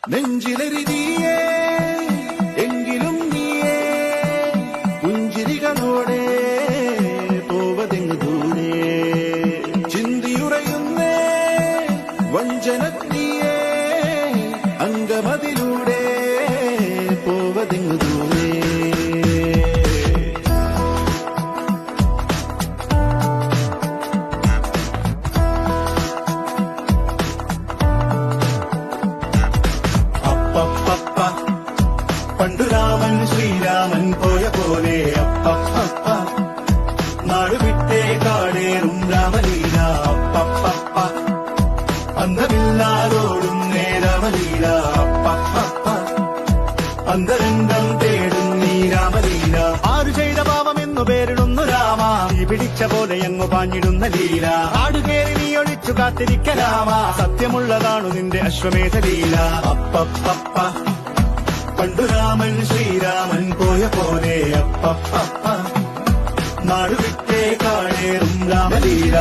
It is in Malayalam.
നെഞ്ചിലെരിതിയേ എങ്കിലും നീയേ പുഞ്ചിരികളോടെ പോവതെങ്ങ് ദൂരെ ചിന്തിയുറയുന്നേ വഞ്ചനത്തിയേ അംഗമതിലൂടെ പോവതെങ്ങ് ദൂരെ പണ്ടു രാമൻ ശ്രീരാമൻ പോയ പോലെ അപ്പ നാടുവിട്ടേ കാടേറും രാമലീല അപ്പ അന്തമില്ലാതോടും നേരമലീല അപ്പ അന്തരംഗം തേടും നീ രാമലീല ആരു ചെയ്ത പാപമെന്നു പേരിടുന്നു രാമ നീ പിടിച്ച പോലെ അങ്ങു പാഞ്ഞിടുന്ന ലീല ആടുകേറി നീ ഒഴിച്ചു കാത്തിരിക്ക രാമ സത്യമുള്ളതാണു നിന്റെ അശ്വമേധ ലീല അപ്പ പണ്ടു രാമൻ ശ്രീരാമൻ പോയ പോലെ അപ്പ നാടുവിട്ടേ കാടേറും രാമലീല